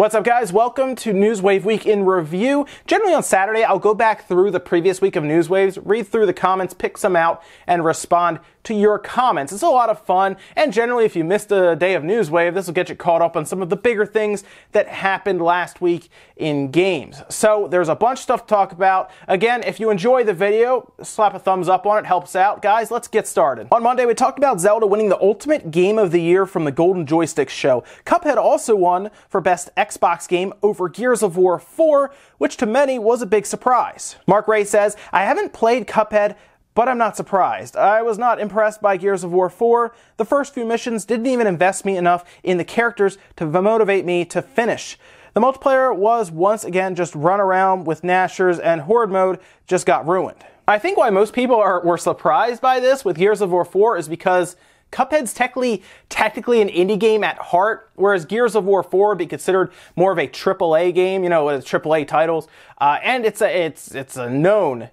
What's up, guys? Welcome to Newswave Week in Review. Generally on Saturday, I'll go back through the previous week of Newswaves, read through the comments, pick some out, and respond to your comments. It's a lot of fun, and generally if you missed a day of Newswave, this will get you caught up on some of the bigger things that happened last week in games. So there's a bunch of stuff to talk about. Again, if you enjoy the video, slap a thumbs up on it, helps out. Guys, let's get started. On Monday, we talked about Zelda winning the Ultimate Game of the Year from the Golden Joystick Show. Cuphead also won for Best Xbox Game over Gears of War 4, which to many was a big surprise. Mark Ray says, I haven't played Cuphead, but I'm not surprised. I was not impressed by Gears of War 4. The first few missions didn't even invest me enough in the characters to motivate me to finish. The multiplayer was once again just run around with Nashers, and Horde mode just got ruined. I think why most people were surprised by this with Gears of War 4 is because Cuphead's technically an indie game at heart, whereas Gears of War 4 would be considered more of a AAA game, with AAA titles. And it's a known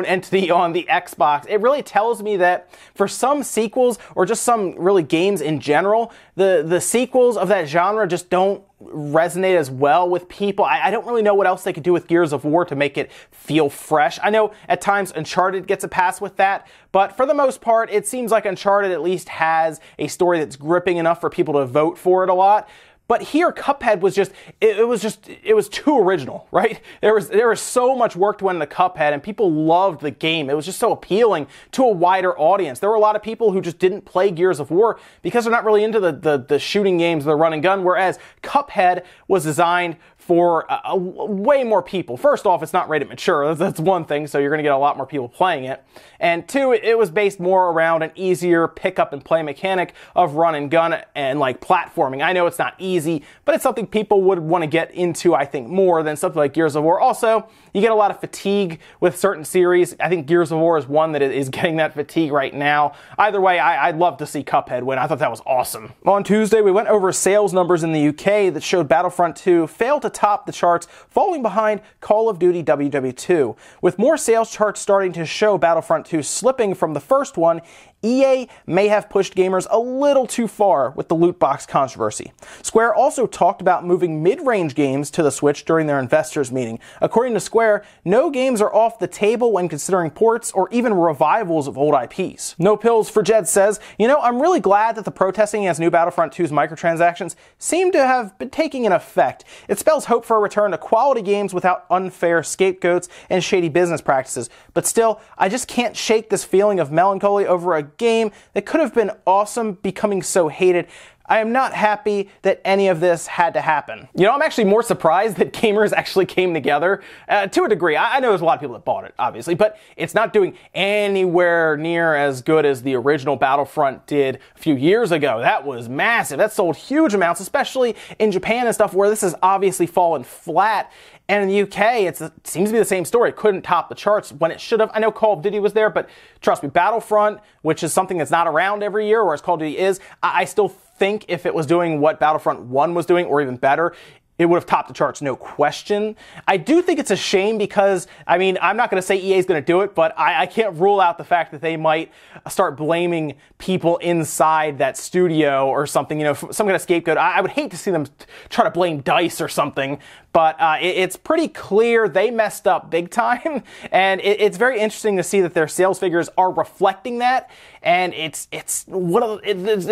entity on the Xbox. It really tells me that for some sequels, or just some really games in general, the sequels of that genre just don't resonate as well with people. I don't really know what else they could do with Gears of War to make it feel fresh. I know at times Uncharted gets a pass with that, but for the most part, it seems like Uncharted at least has a story that's gripping enough for people to vote for it a lot. But here, Cuphead was it was too original, right? There was so much work to win the Cuphead, and people loved the game. It was just so appealing to a wider audience. There were a lot of people who just didn't play Gears of War because they're not really into the shooting games, the run and gun, whereas Cuphead was designed for way more people. First off, it's not rated mature. That's one thing, so you're going to get a lot more people playing it. And two, it was based more around an easier pick up and play mechanic of run and gun and like platforming. I know it's not easy, but it's something people would want to get into, I think, more than something like Gears of War. Also, you get a lot of fatigue with certain series. I think Gears of War is one that is getting that fatigue right now. Either way, I'd love to see Cuphead win. I thought that was awesome. On Tuesday, we went over sales numbers in the UK that showed Battlefront 2 failed to top the charts, falling behind Call of Duty WW2. With more sales charts starting to show Battlefront 2 slipping from the first one, EA may have pushed gamers a little too far with the loot box controversy. Square also talked about moving mid-range games to the Switch during their investors meeting. According to Square, no games are off the table when considering ports or even revivals of old IPs. No Pills for Jed says, I'm really glad that the protesting against new Battlefront 2's microtransactions seem to have been taking an effect. It spells hope for a return to quality games without unfair scapegoats and shady business practices. But still, I just can't shake this feeling of melancholy over a game that could have been awesome becoming so hated. I am not happy that any of this had to happen. I'm actually more surprised that gamers actually came together to a degree. I know there's a lot of people that bought it, obviously, but it's not doing anywhere near as good as the original Battlefront did a few years ago. That was massive. That sold huge amounts, especially in Japan and stuff where this has obviously fallen flat. And in the UK, it seems to be the same story. It couldn't top the charts when it should have. I know Call of Duty was there, but trust me, Battlefront, which is something that's not around every year, whereas Call of Duty is, I still think if it was doing what Battlefront 1 was doing, or even better, it would have topped the charts, no question. I do think it's a shame because, I'm not going to say EA is going to do it, but I can't rule out the fact that they might start blaming people inside that studio or something, some kind of scapegoat. I would hate to see them try to blame DICE or something, but it's pretty clear they messed up big time, and it's very interesting to see that their sales figures are reflecting that, and it's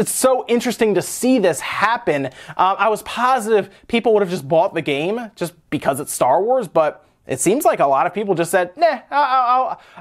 so interesting to see this happen. I was positive people would have just bought the game just because it's Star Wars, but it seems like a lot of people just said, nah,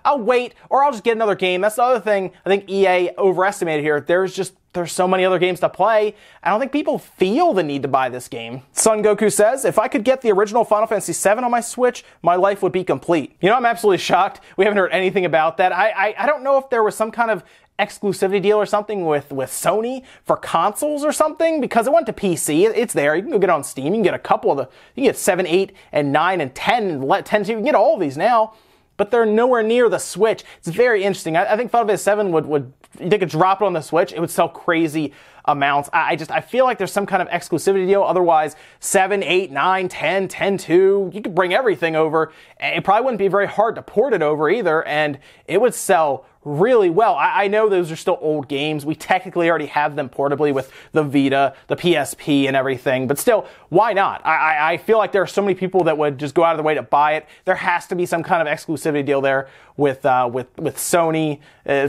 I'll wait, or I'll just get another game. That's the other thing I think EA overestimated here. There's so many other games to play. I don't think people feel the need to buy this game. Son Goku says, if I could get the original Final Fantasy VII on my Switch, my life would be complete. I'm absolutely shocked. We haven't heard anything about that. I don't know if there was some kind of exclusivity deal or something with Sony for consoles or something, because it went to PC. It's there. You can go get it on Steam. You can get a couple of you can get 7, 8, and 9, and 10, and 10, you can get all of these now, but they're nowhere near the Switch. It's very interesting. I think Final Fantasy VII would they could drop it on the Switch, it would sell crazy amounts. I feel like there's some kind of exclusivity deal. Otherwise, 7, 8, 9, 10, 10.2, you could bring everything over. It probably wouldn't be very hard to port it over either, and it would sell really well. I know those are still old games. We technically already have them portably with the Vita, the PSP, and everything, but still, why not? I feel like there are so many people that would just go out of their way to buy it. There has to be some kind of exclusivity deal there with Sony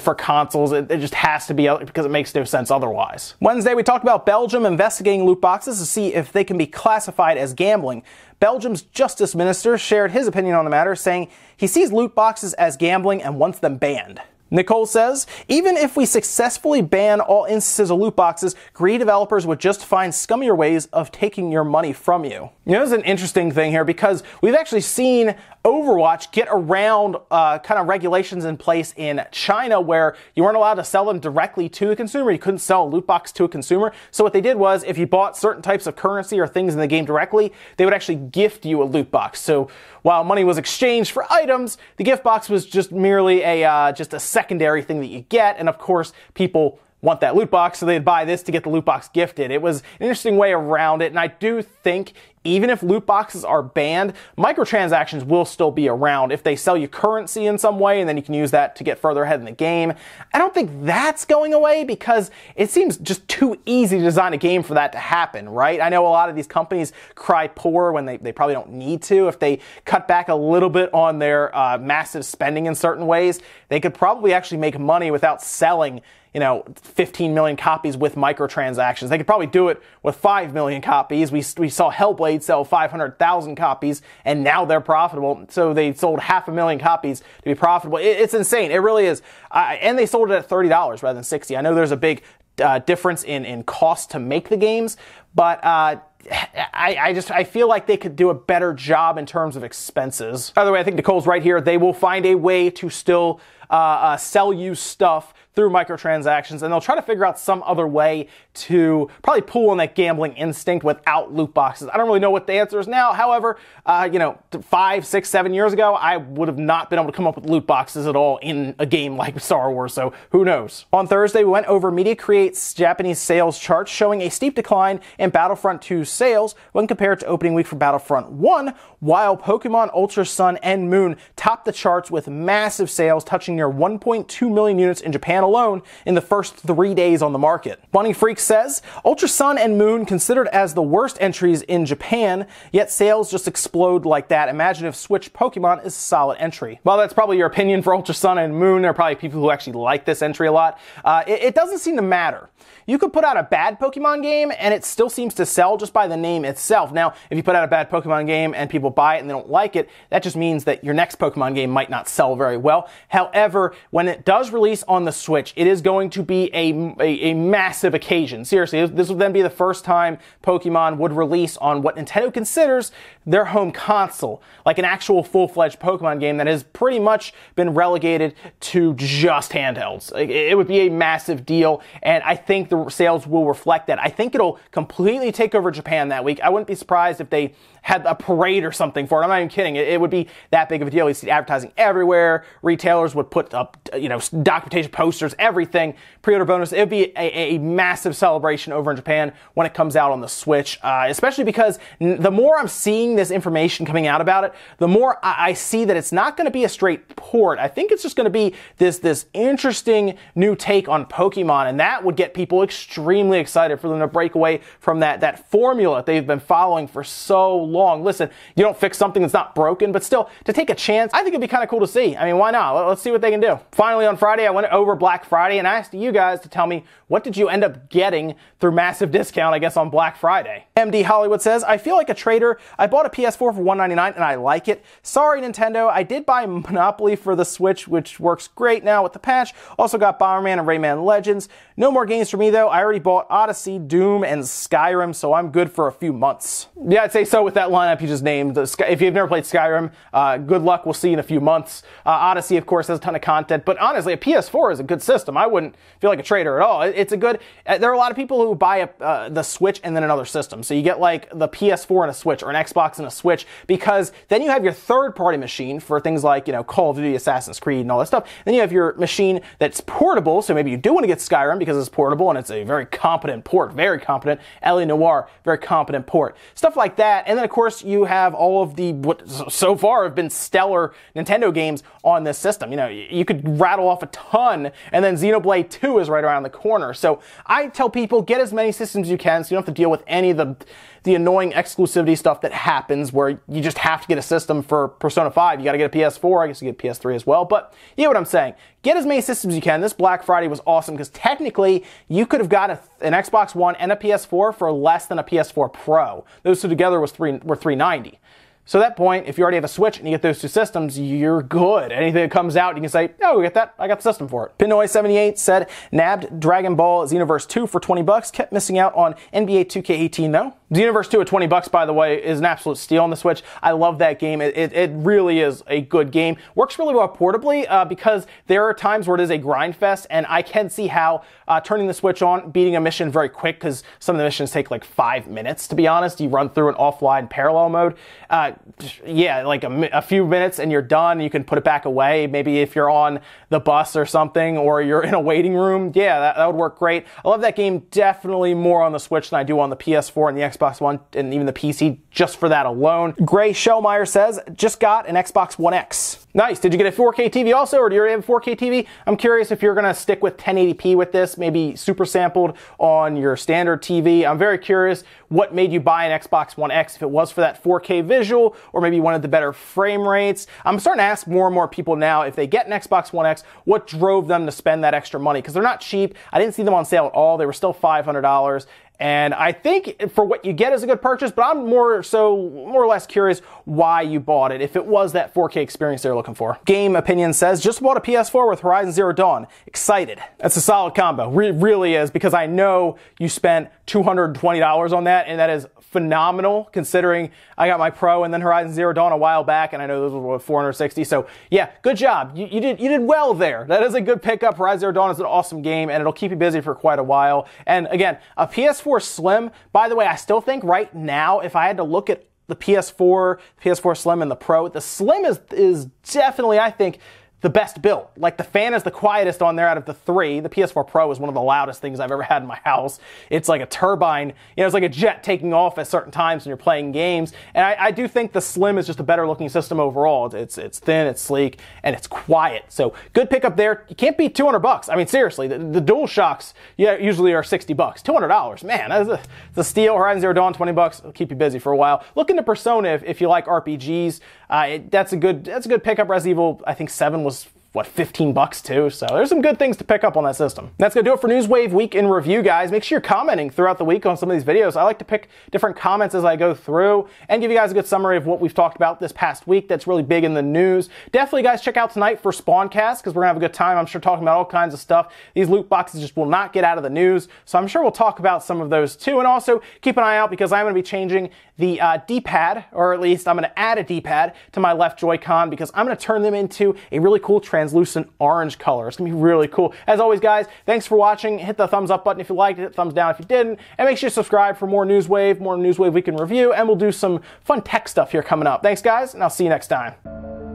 for consoles. It just has to be, because it makes no sense otherwise. Wednesday, we talked about Belgium investigating loot boxes to see if they can be classified as gambling. Belgium's justice minister shared his opinion on the matter, saying he sees loot boxes as gambling and wants them banned. Nicole says, even if we successfully ban all instances of loot boxes, greedy developers would just find scummier ways of taking your money from you. You know, there's an interesting thing here, because we've actually seen Overwatch get around kind of regulations in place in China where you weren't allowed to sell them directly to a consumer. You couldn't sell a loot box to a consumer. So what they did was, if you bought certain types of currency or things in the game directly, they would actually gift you a loot box. So while money was exchanged for items, the gift box was just merely a secondary thing that you get. And of course, people want that loot box, so they'd buy this to get the loot box gifted. It was an interesting way around it, and I do think even if loot boxes are banned, microtransactions will still be around. If they sell you currency in some way and then you can use that to get further ahead in the game, I don't think that's going away, because it seems just too easy to design a game for that to happen, right? I know a lot of these companies cry poor when they probably don't need to. If they cut back a little bit on their massive spending in certain ways, they could probably actually make money without selling 15 million copies with microtransactions. They could probably do it with 5 million copies. We saw Hellblade sell 500,000 copies, and now they're profitable. So they sold 500,000 copies to be profitable. It's insane. It really is. And they sold it at $30 rather than $60. I know there's a big difference in cost to make the games, but I feel like they could do a better job in terms of expenses. By the way, I think Nicole's right here. They will find a way to still sell you stuff through microtransactions, and they'll try to figure out some other way to probably pull on that gambling instinct without loot boxes. I don't really know what the answer is now. However, 5, 6, 7 years ago, I would have not been able to come up with loot boxes at all in a game like Star Wars, so who knows. On Thursday, we went over Media Create's Japanese sales charts, showing a steep decline in Battlefront 2 sales when compared to opening week for Battlefront 1, while Pokemon Ultra Sun and Moon topped the charts with massive sales, touching near 1.2 million units in Japan alone in the first 3 days on the market. Bunny Freak says, Ultra Sun and Moon considered as the worst entries in Japan, yet sales just explode like that. Imagine if Switch Pokemon is a solid entry. Well, that's probably your opinion for Ultra Sun and Moon. There are probably people who actually like this entry a lot. It doesn't seem to matter. You could put out a bad Pokemon game and it still seems to sell just by the name itself. Now, if you put out a bad Pokemon game and people buy it and they don't like it, that just means that your next Pokemon game might not sell very well. However, when it does release on the Switch, it is going to be a massive occasion. Seriously, this would then be the first time Pokemon would release on what Nintendo considers their home console, like an actual full-fledged Pokemon game that has pretty much been relegated to just handhelds. It would be a massive deal, and I think the sales will reflect that. I think it'll completely take over Japan that week. I wouldn't be surprised if they had a parade or something for it. I'm not even kidding. It would be that big of a deal. You'd see advertising everywhere. Retailers would put up, documentation posters, everything, pre-order bonus. It would be a massive celebration over in Japan when it comes out on the Switch, especially because the more I'm seeing this information coming out about it, the more I see that it's not going to be a straight port. I think it's just going to be this interesting new take on Pokemon, and that would get people extremely excited for them to break away from that formula they've been following for so long. Listen, you don't fix something that's not broken, but still, to take a chance, I think it'd be kind of cool to see. I mean, why not? Let's see what they can do. Finally, on Friday, I went over Black Friday and I asked you guys to tell me, what did you end up getting through massive discount, I guess, on Black Friday? MD Hollywood says, I feel like a trader. I bought a PS4 for $199 and I like it. Sorry, Nintendo. I did buy Monopoly for the Switch, which works great now with the patch. Also got Bomberman and Rayman Legends. No more games for me, though. I already bought Odyssey, Doom, and Skyrim, so I'm good for a few months. Yeah, I'd say so with that lineup you just named. If you've never played Skyrim, good luck. We'll see you in a few months. Odyssey, of course, has a ton of content, but honestly, a PS4 is a good good system. I wouldn't feel like a traitor at all. It's a good, there are a lot of people who buy the Switch and then another system. So you get like the PS4 and a Switch, or an Xbox and a Switch, because then you have your third-party machine for things like, you know, Call of Duty, Assassin's Creed, and all that stuff. Then you have your machine that's portable, so maybe you do want to get Skyrim because it's portable and it's a very competent port, very competent. L.A. Noire, very competent port. Stuff like that. And then, of course, you have all of the, what so far have been stellar Nintendo games on this system. You know, you could rattle off a ton, and then Xenoblade 2 is right around the corner. So I tell people, get as many systems as you can so you don't have to deal with any of the annoying exclusivity stuff that happens where you just have to get a system for Persona 5. You got to get a PS4. I guess you get a PS3 as well. But you know what I'm saying. Get as many systems as you can. This Black Friday was awesome because technically you could have got an Xbox One and a PS4 for less than a PS4 Pro. Those two together were $390. So at that point, if you already have a Switch and you get those two systems, you're good. Anything that comes out, you can say, oh, we get that. I got the system for it. Pinoy78 said, nabbed Dragon Ball Xenoverse 2 for $20. Kept missing out on NBA 2K18 though. Xenoverse 2 at $20, by the way, is an absolute steal on the Switch. I love that game. It really is a good game. Works really well portably because there are times where it is a grind fest, and I can see how turning the Switch on, beating a mission very quick, because some of the missions take like 5 minutes, to be honest. You run through an offline parallel mode. Yeah, like a few minutes and you're done. You can put it back away. Maybe if you're on the bus or something, or you're in a waiting room, yeah, that would work great. I love that game definitely more on the Switch than I do on the PS4 and the Xbox One and even the PC, just for that alone. Gray Shellmeyer says, just got an Xbox One X. Nice. Did you get a 4K TV also, or do you already have a 4K TV? I'm curious if you're going to stick with 1080p with this, maybe super sampled on your standard TV. I'm very curious what made you buy an Xbox One X, if it was for that 4K visual, or maybe you wanted the better frame rates. I'm starting to ask more and more people now, if they get an Xbox One X, what drove them to spend that extra money? Because they're not cheap. I didn't see them on sale at all. They were still $500. And I think for what you get is a good purchase, but I'm more or less curious why you bought it, if it was that 4K experience they were looking for. Game Opinion says, just bought a PS4 with Horizon Zero Dawn. Excited. That's a solid combo. Really is, because I know you spent $220 on that, and that is phenomenal considering I got my Pro and then Horizon Zero Dawn a while back, and I know those were $460. So yeah, good job. You did well there. That is a good pickup. Horizon Zero Dawn is an awesome game, and it'll keep you busy for quite a while. And again, a PS4 Slim, by the way, I still think right now, if I had to look at the PS4 Slim and the Pro, the Slim is definitely, I think, the best built. Like, the fan is the quietest on there out of the three. The PS4 Pro is one of the loudest things I've ever had in my house. It's like a turbine, you know, it's like a jet taking off at certain times when you're playing games. And I do think the Slim is just a better looking system overall. It's thin, it's sleek, and it's quiet. So good pickup there. You can't beat $200. I mean, seriously, the DualShocks, yeah, usually are $60. $200, man, that's a steal. Horizon Zero Dawn, $20. It'll keep you busy for a while. Look into Persona if you like RPGs. That's a good pickup. Resident Evil, I think 7 was, what, $15 too? So there's some good things to pick up on that system. That's going to do it for Newswave Week in Review, guys. Make sure you're commenting throughout the week on some of these videos. I like to pick different comments as I go through and give you guys a good summary of what we've talked about this past week that's really big in the news. Definitely, guys, check out tonight for Spawncast, because we're going to have a good time. I'm sure talking about all kinds of stuff. These loot boxes just will not get out of the news, so I'm sure we'll talk about some of those too. And also, keep an eye out, because I'm going to be changing the D-pad, or at least I'm going to add a D-pad to my left Joy-Con, because I'm going to turn them into a really cool translucent orange color. It's going to be really cool. As always, guys, thanks for watching. Hit the thumbs up button if you liked it, hit thumbs down if you didn't, and make sure you subscribe for more Newswave Week in Review, and we'll do some fun tech stuff here coming up. Thanks, guys, and I'll see you next time.